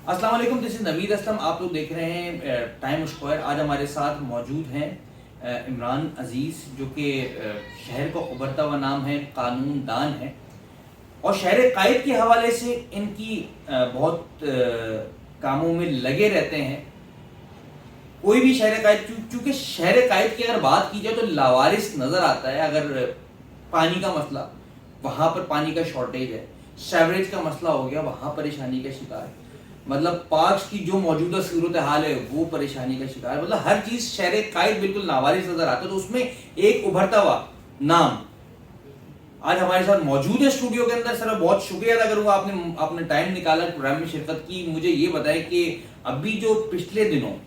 السلام علیکم، دس از نوید اسلم. آپ لوگ دیکھ رہے ہیں ٹائم اسکوائر. آج ہمارے ساتھ موجود ہیں عمران عزیز، جو کہ شہر کا ابھرتا ہوا نام ہے، قانون دان ہے، اور شہر قائد کے حوالے سے ان کی بہت کاموں میں لگے رہتے ہیں. کوئی بھی شہر قائد، چونکہ شہر قائد کی اگر بات کی جائے تو لاوارث نظر آتا ہے. اگر پانی کا مسئلہ، وہاں پر پانی کا شارٹیج ہے. سیوریج کا مسئلہ ہو گیا، وہاں پریشانی کا شکار ہے. مطلب پارکس کی جو موجودہ صورتحال ہے وہ پریشانی کا شکار ہے. مطلب ہر چیز شہر قائد بالکل لاوارث نظر آتا ہے. تو اس میں ایک ابھرتا ہوا نام آج ہمارے ساتھ موجود ہے اسٹوڈیو کے اندر. سر بہت شکریہ ادا کروں گا، آپ نے ٹائم نکالا پروگرام میں شرکت کی. مجھے یہ بتائیں کہ ابھی جو پچھلے دنوں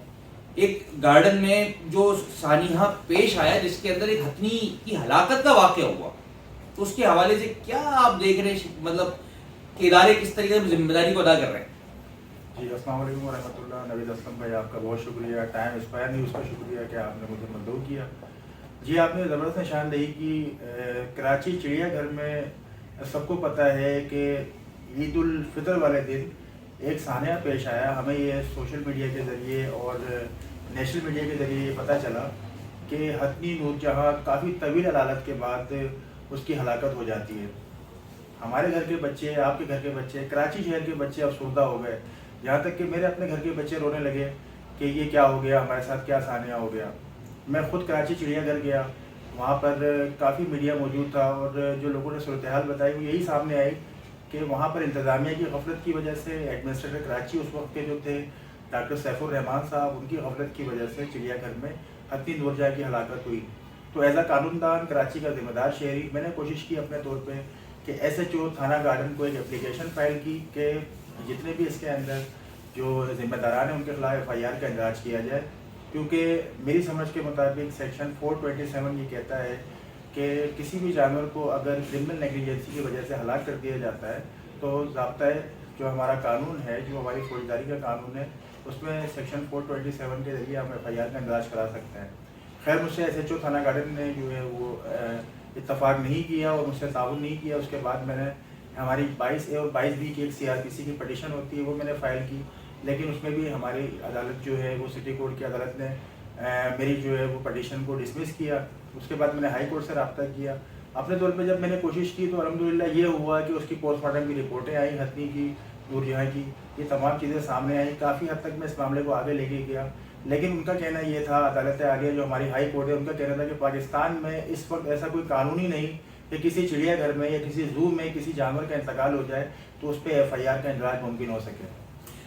ایک گارڈن میں جو سانحہ پیش آیا، جس کے اندر ایک ہتھنی کی ہلاکت کا واقعہ ہوا، تو اس کے حوالے سے کیا آپ دیکھ رہے ہیں، مطلب کہ ادارے کس طریقے سے ذمہ داری کو ادا کر رہے ہیں؟ جی السلام علیکم ورحمۃ اللہ. نوید اسلم بھائی، آپ کا بہت شکریہ. ٹائم اسپائر نیوز کا شکریہ کہ آپ نے مجھے مدعو کیا. جی آپ نے زبردست نشاندہی کی. کراچی چڑیا گھر میں سب کو پتہ ہے کہ عید الفطر والے دن ایک سانحہ پیش آیا. ہمیں یہ سوشل میڈیا کے ذریعے اور نیشنل میڈیا کے ذریعے یہ پتہ چلا کہ ہتھنی نور جہاں کافی طویل عدالت کے بعد اس کی ہلاکت ہو جاتی ہے. ہمارے گھر کے بچے، آپ کے گھر کے بچے، کراچی شہر کے بچے افسردہ ہو گئے. یہاں تک کہ میرے اپنے گھر کے بچے رونے لگے کہ یہ کیا ہو گیا، ہمارے ساتھ کیا سانحہ ہو گیا. میں خود کراچی چڑیا گھر گیا، وہاں پر کافی میڈیا موجود تھا، اور جو لوگوں نے صورتحال بتائی وہ یہی سامنے آئی کہ وہاں پر انتظامیہ کی غفلت کی وجہ سے، ایڈمنسٹریٹر کراچی اس وقت کے جو تھے ڈاکٹر سیف الرحمان صاحب، ان کی غفلت کی وجہ سے چڑیا گھر میں ہتھنی نور جہاں کی ہلاکت ہوئی. تو ایز اے قانون دان، کراچی کا ذمہ دار شہری، میں نے کوشش کی اپنے طور پہ کہ ایس ایچ او تھانہ گارڈن کو ایک اپلیکیشن فائل کی کہ جتنے بھی اس کے اندر جو ذمہ داران ہیں ان کے خلاف ایف آئی آر کا اندراج کیا جائے. کیونکہ میری سمجھ کے مطابق سیکشن 427 یہ کہتا ہے کہ کسی بھی جانور کو اگر کرمنل نیگلیجنسی کی وجہ سے ہلاک کر دیا جاتا ہے تو ضابطۂ جو ہمارا قانون ہے، جو ہماری فوجداری کا قانون ہے، اس میں سیکشن 427 کے ذریعے ہم ایف آئی آر کا اندراج کرا سکتے ہیں. خیر مجھ سے ایس ایچ او تھانہ گارڈن نے جو ہے وہ اتفاق نہیں کیا اور مجھ سے تعاون نہیں کیا. اس کے بعد میں نے ہماری 22A اور 22B کی ایک سی آر پی سی کی پٹیشن ہوتی ہے، وہ میں نے فائل کی. لیکن اس میں بھی ہماری عدالت جو ہے وہ سٹی کورٹ کی عدالت نے میری جو ہے وہ پٹیشن کو ڈسمس کیا. اس کے بعد میں نے ہائی کورٹ سے رابطہ کیا. اپنے طور پہ جب میں نے کوشش کی تو الحمدللہ یہ ہوا کہ اس کی پوسٹ مارٹم کی رپورٹیں آئیں، ہتھنی کی، نور جہاں کی، یہ تمام چیزیں سامنے آئیں. کافی حد تک میں اس معاملے کو آگے لے کے گیا. لیکن ان کا کہنا یہ تھا، عدالت عالیہ جو ہماری ہائی کورٹ ہے، ان کا کہنا تھا کہ پاکستان میں اس وقت ایسا کوئی قانون ہی نہیں کہ کسی چڑیا گھر میں یا کسی زو میں کسی جانور کا انتقال ہو جائے تو اس پہ ایف آئی آر کا اندراج ممکن ہو سکے.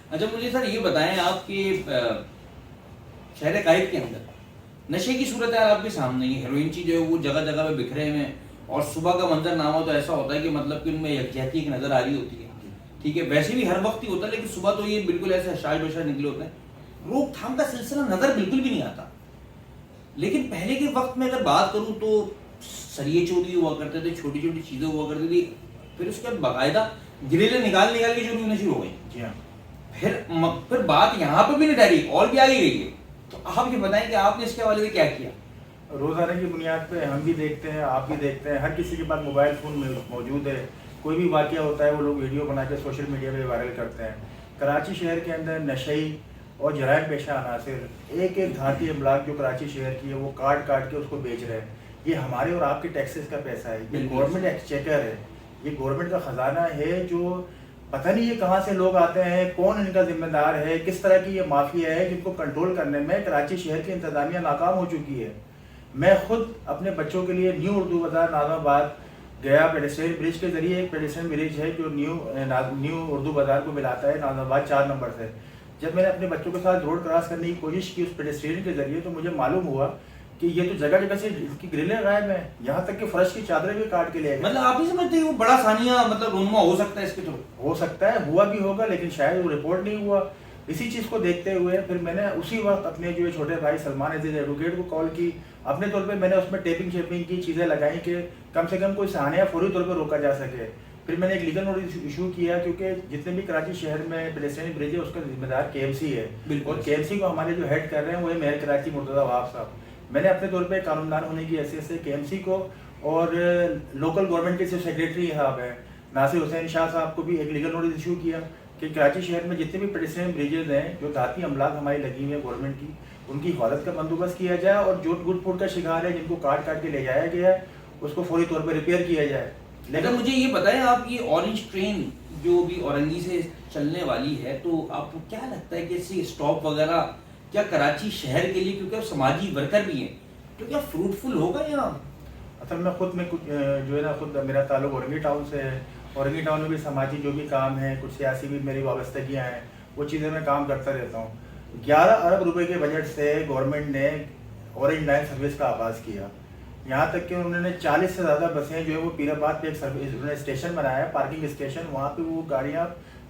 اچھا مجھے سر یہ بتائیں، آپ کے شہر قائد کے اندر نشے کی صورتحال آپ کے سامنے ہی، ہیروئن کی جو ہے وہ جگہ جگہ پہ بکھرے ہوئے ہیں، اور صبح کا منظر نامہ تو ایسا ہوتا ہے کہ مطلب کہ ان میں یکجہتی ایک نظر آ رہی ہوتی ہے. ٹھیک ہے، ویسے بھی ہر وقت ہی ہوتا ہے، لیکن صبح تو یہ بالکل ایسے حشاش بشاش نکلے ہوتے ہیں. روک تھام کا سلسلہ نظر بالکل بھی نہیں آتا. لیکن پہلے کے وقت میں اگر بات کروں تو سریے چوری ہوا کرتے تھے، چھوٹی چھوٹی چیزیں ہوا کرتی تھی. پھر اس کے بعد باقاعدہ گریلیں نکال کے چوری ہونا شروع ہو گئی. جی ہاں. پھر بات یہاں پہ بھی نہیں ٹھہری، اور بھی آگے گئی ہے. تو آپ یہ بتائیں کہ آپ نے اس کے حوالے سے کیا کیا؟ روزانہ کی بنیاد پہ ہم بھی دیکھتے ہیں، آپ بھی دیکھتے ہیں، ہر کسی کے پاس موبائل فون موجود ہے. کوئی بھی واقعہ ہوتا ہے وہ لوگ ویڈیو بنا کے سوشل میڈیا پہ وائرل کرتے ہیں. کراچی شہر کے اندر نشئی اور جرائم پیشہ عناصر ایک ایک دھاتی املاک جو کراچی شہر کی ہے وہ کاٹ کے اس کو بیچ رہے ہیں. یہ ہمارے اور آپ کے ٹیکسز کا پیسہ ہے، یہ گورنمنٹ ایکسچیکر ہے، یہ گورنمنٹ کا خزانہ ہے، جو پتہ نہیں یہ کہاں سے لوگ آتے ہیں، کون ان کا ذمہ دار ہے، کس طرح کی یہ مافیا ہے جن کو کنٹرول کرنے میں کراچی شہر کی انتظامیہ ناکام ہو چکی ہے. میں خود اپنے بچوں کے لیے نیو اردو بازار نازم آباد گیا. پیڈسٹرین برج کے ذریعے ایک پیڈسٹرین برج ہے جو نیو اردو بازار کو ملاتا ہے نازم آباد 4 نمبر سے. جب میں نے اپنے بچوں کے ساتھ روڈ کراس کرنے کی کوشش کی اس پیڈسٹرین کے ذریعے تو مجھے معلوم ہوا کہ یہ تو جگہ جگہ سے اس کی گرلیں غائب ہیں، یہاں تک کہ فرش کی چادریں بھی کاٹ کے لے گئے. مطلب آپ نہیں سمجھتے وہ بڑا ثانیہ مطلب رونما ہو سکتا ہے اس کے تھرو؟ ہو سکتا ہے، ہوا بھی ہوگا، لیکن شاید وہ رپورٹ نہیں ہوا. اسی چیز کو دیکھتے ہوئے پھر میں نے اسی وقت اپنے جو چھوٹے بھائی سلمان عزیز ایڈوکیٹ کو کال کی. اپنے طور پہ میں نے اس میں ٹیپنگ شیپنگ کی چیزیں لگائیں کہ کم سے کم کوئی سانحہ فوری طور پہ روکا جا سکے. پھر میں نے ایک لیگل نوٹس ایشو کیا کیونکہ جتنے بھی کراچی شہر میں پیڈسٹرین برج ہے اس کا ذمہ دار کے ایم سی ہے، اور کے ایم سی کو ہمارے جو ہیڈ کر رہے ہیں وہ ہے میئر کراچی مرتضیٰ وہاب صاحب. میں نے اپنے طور پہ قانون دان ہونے کی حیثیت سے کے ایم سی کو اور لوکل گورنمنٹ کے جو سیکریٹری صاحب ہیں ناصر حسین شاہ صاحب کو بھی ایک لیگل نوٹس ایشو کیا کہ کراچی شہر میں جتنے بھی پیڈسٹرین بریجز ہیں جو ذاتی املاک ہماری لگی ہوئی ہیں گورنمنٹ کی، ان کی حفاظت کا بندوبست کیا جائے، اور جو ٹوٹ پھوٹ کا شکار ہے جن کو کاٹ کاٹ کے لے جایا گیا ہے اس کو فوری طور پر ریپیئر کیا جائے. لیکن مجھے یہ بتائیں آپ، یہ اورنج ٹرین جو بھی اورنگی سے چلنے والی ہے، تو آپ کو کیا لگتا ہے کہ اس سے اسٹاپ وغیرہ کیا کراچی شہر کے لیے، کیونکہ آپ سماجی ورکر بھی ہیں، تو کیا فروٹفل ہوگا یہاں؟ اصل میں خود جو ہے نا، خود میرا تعلق اورنگی ٹاؤن سے ہے. اورنگی ٹاؤن میں بھی سماجی جو بھی کام ہے، کچھ سیاسی بھی میری وابستگیاں ہیں، وہ چیزیں میں کام کرتا رہتا ہوں. 11 ارب روپے کے بجٹ سے گورنمنٹ نے اورنج لائن سروس کا آغاز کیا. یہاں تک کہ انہوں نے 40 سے زیادہ بسیں جو ہے وہ پیر آباد پہ ایک سروس انہوں نے اسٹیشن بنایا ہے، پارکنگ اسٹیشن. وہاں پہ وہ گاڑیاں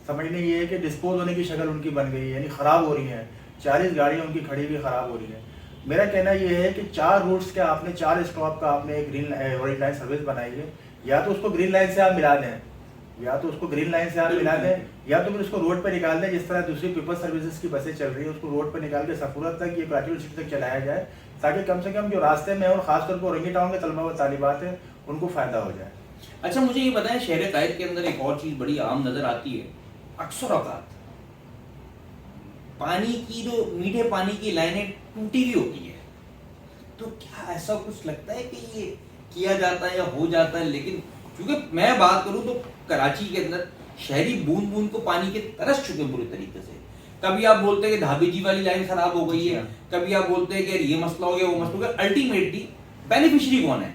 سمجھنے یہ ہے کہ ڈسپوز ہونے کی شکل ان کی بن گئی ہے، یعنی خراب ہو رہی ہیں. 40 گاڑیاں ان کی کھڑی ہوئی خراب ہو رہی ہیں. میرا کہنا یہ ہے کہ 4 روٹس کا آپ نے 4 اسٹاپ کا آپ نے ایک اورنج لائن سروس بنائی ہے. یا تو اس کو گرین لائن سے آپ ملا دیں، یا تو اس کو گرین لائن سے آپ ملا دیں، یا تو پھر اس کو روڈ پہ نکال دیں. جس طرح دوسری پیپل سروسز کی بسیں چل رہی ہیں اس کو روڈ پہ نکال کے سفورت تک، یہ کراچی سٹی تک چلایا جائے، تاکہ کم سے کم جو راستے میں اور خاص طور پر اورنگی ٹاؤن کے طلبہ و طالبات ہیں ان کو فائدہ ہو جائے. اچھا مجھے یہ بتائیں، شہر قائد کے اندر ایک اور چیز بڑی عام نظر آتی ہے، اکثر اوقات پانی کی جو میٹھے پانی کی لائنیں ٹوٹی ہوئی ہوتی ہے، تو کیا ایسا کچھ لگتا ہے کہ یہ کیا جاتا ہے یا ہو جاتا ہے؟ لیکن کیونکہ میں بات کروں تو کراچی کے اندر شہری بوند بوند کو پانی کے ترس چکے ہیں پوری طریقے سے. کبھی آپ بولتے ہیں کہ دھابی جی والی لائن خراب ہو گئی ہے، کبھی آپ بولتے ہیں کہ یہ مسئلہ ہو گیا وہ مسئلہ ہو گیا. الٹیمیٹلی بینیفیشری کون ہے؟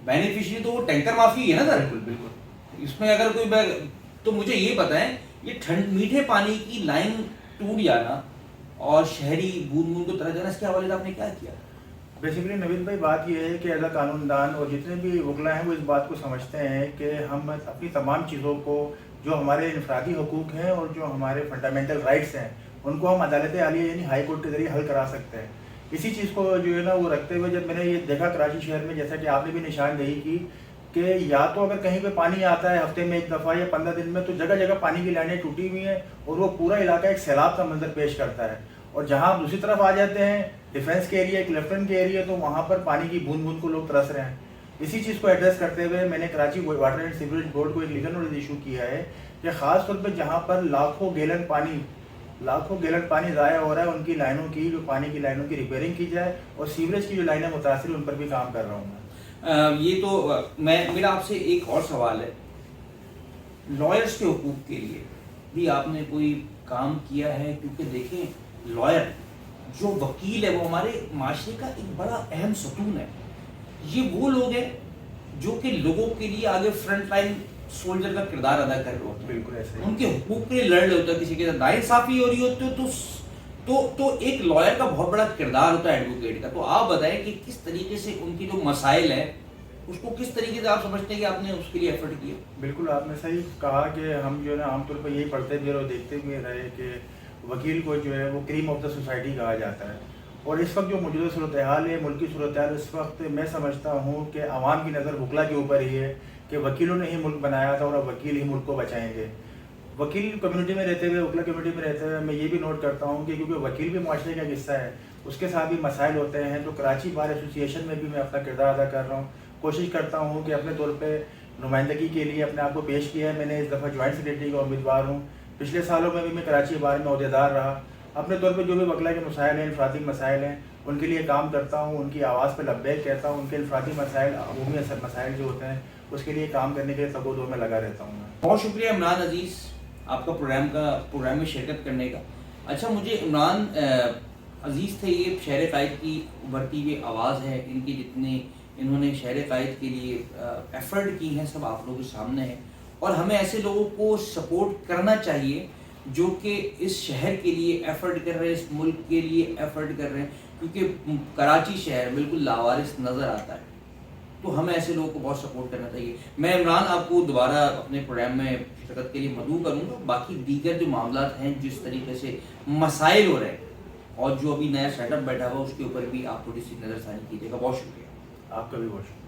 بینیفیشری تو وہ ٹینکر مافی ہے نا سر. بالکل. اس میں اگر کوئی تو مجھے یہ بتائیں، یہ میٹھے پانی کی لائن ٹوٹ جانا اور شہری بوند بوند کو ترس جانا، اس کے حوالے سے آپ نے کیا کیا؟ بیسیکلی نوید بھائی بات یہ ہے کہ ایز اے قانون دان اور جتنے بھی وکلا ہیں وہ اس بات کو سمجھتے ہیں کہ ہم اپنی تمام چیزوں کو، جو ہمارے انفرادی حقوق ہیں اور جو ہمارے فنڈامنٹل رائٹس ہیں، ان کو ہم عدالت عالیہ یعنی ہائی کورٹ کے ذریعے حل کرا سکتے ہیں. اسی چیز کو جو ہے نا وہ رکھتے ہوئے جب میں نے یہ دیکھا کراچی شہر میں، جیسا کہ آپ نے بھی نشاندہی کی کہ یا تو اگر کہیں پہ پانی آتا ہے ہفتے میں ایک دفعہ یا 15 دن میں، تو جگہ جگہ پانی کی لائنیں ٹوٹی ہوئی ہیں اور وہ پورا علاقہ ایک سیلاب کا منظر پیش کرتا ہے. اور جہاں آپ دوسری طرف آ جاتے ہیں ڈیفینس کے ایریا، ایک لیفٹنٹ کے ایریا، تو وہاں پر پانی کی بوند بوند کو لوگ ترس رہے ہیں. اسی چیز کو ایڈریس کرتے ہوئے میں نے Karachi water and sewerage board کو ایک لیگل نوٹس ایشو کیا ہے کہ خاص طور پہ جہاں پر لاکھوں گیلن پانی ضائع ہو رہا ہے، ان کی لائنوں کی، جو پانی کی لائنوں کی ریپیئرنگ کی جائے، اور سیوریج کی جو لائنیں متاثر ہیں ان پر بھی کام کر رہا ہوں میں. یہ تو میرا آپ سے ایک اور سوال ہے، لائرس کے حقوق کے لیے بھی آپ نے کوئی کام کیا ہے؟ کیونکہ دیکھیں، لائر جو وکیل ہے وہ ہمارے معاشرے کا ایک بڑا اہم ستون ہے. یہ وہ لوگ ہیں جو کہ لوگوں کے لیے آگے فرنٹ لائن سولجر کا کردار ادا کر رہے ہوتے ہیں. بالکل ایسے ان کے حقوق کے لیے لڑ رہے ہوتے ہیں، کسی کے ساتھ ناانصافی ہو رہی ہوتی ہے تو ایک لائر کا بہت بڑا کردار ہوتا ہے ایڈوکیٹ کا. تو آپ بتائیں کہ کس طریقے سے ان کی جو مسائل ہیں اس کو کس طریقے سے آپ سمجھتے ہیں کہ آپ نے اس کے لیے ایفرٹ کیا؟ بالکل آپ نے صحیح کہا کہ ہم جو ہے نا عام طور پر یہی پڑھتے بھی اور دیکھتے بھی رہے کہ وکیل کو جو ہے وہ کریم آف دا سوسائٹی کہا جاتا ہے. اور اس وقت جو موجودہ صورتحال ہے، ملکی صورتحال، اس وقت میں سمجھتا ہوں کہ عوام کی نظر وکلا کے اوپر ہی ہے کہ وکیلوں نے ہی ملک بنایا تھا اور اب وکیل ہی ملک کو بچائیں گے. وکیل کمیونٹی میں رہتے ہوئے، وکلا کمیونٹی میں رہتے ہوئے میں یہ بھی نوٹ کرتا ہوں کہ کیونکہ وکیل بھی معاشرے کا حصہ ہے، اس کے ساتھ بھی مسائل ہوتے ہیں. تو کراچی بار ایسوسی ایشن میں بھی میں اپنا کردار ادا کر رہا ہوں. کوشش کرتا ہوں کہ اپنے طور پہ نمائندگی کے لیے اپنے آپ کو پیش کیا ہے. میں نے اس دفعہ جوائنٹ سیکریٹری کا امیدوار ہوں. پچھلے سالوں میں بھی میں کراچی بار میں عہدیدار رہا. اپنے طور پہ جو بھی وکلا کے مسائل ہیں، انفرادی مسائل ہیں، ان کے لیے کام کرتا ہوں. ان کی آواز پہ لبیک کہتا ہوں. ان کے انفرادی مسائل، عمومی مسائل جو ہوتے ہیں، اس کے لیے کام کرنے کے تگ و دو میں لگا رہتا ہوں. بہت شکریہ عمران عزیز آپ کا پروگرام میں شرکت کرنے کا. اچھا مجھے عمران عزیز تھے، یہ شہر قائد کی ابھرتی ہوئی آواز ہے. ان کی جتنے انہوں نے شہر قائد کے لیے ایفرٹ کی ہیں سب آپ لوگوں کے سامنے ہیں، اور ہمیں ایسے لوگوں کو سپورٹ کرنا چاہیے جو کہ اس شہر کے لیے ایفرٹ کر رہے ہیں، اس ملک کے لیے ایفرٹ کر رہے ہیں. کیونکہ کراچی شہر بالکل لاوارث نظر آتا ہے، تو ہمیں ایسے لوگوں کو بہت سپورٹ کرنا چاہیے. میں عمران آپ کو دوبارہ اپنے پروگرام میں شرکت کے لیے مدعو کروں گا. باقی دیگر جو معاملات ہیں، جس طریقے سے مسائل ہو رہے ہیں اور جو ابھی نیا سیٹ اپ بیٹھا ہوا اس کے اوپر بھی آپ تھوڑی سی نظر ثانی کیجیے گا. بہت شکریہ. آپ کا بھی بہت شکریہ.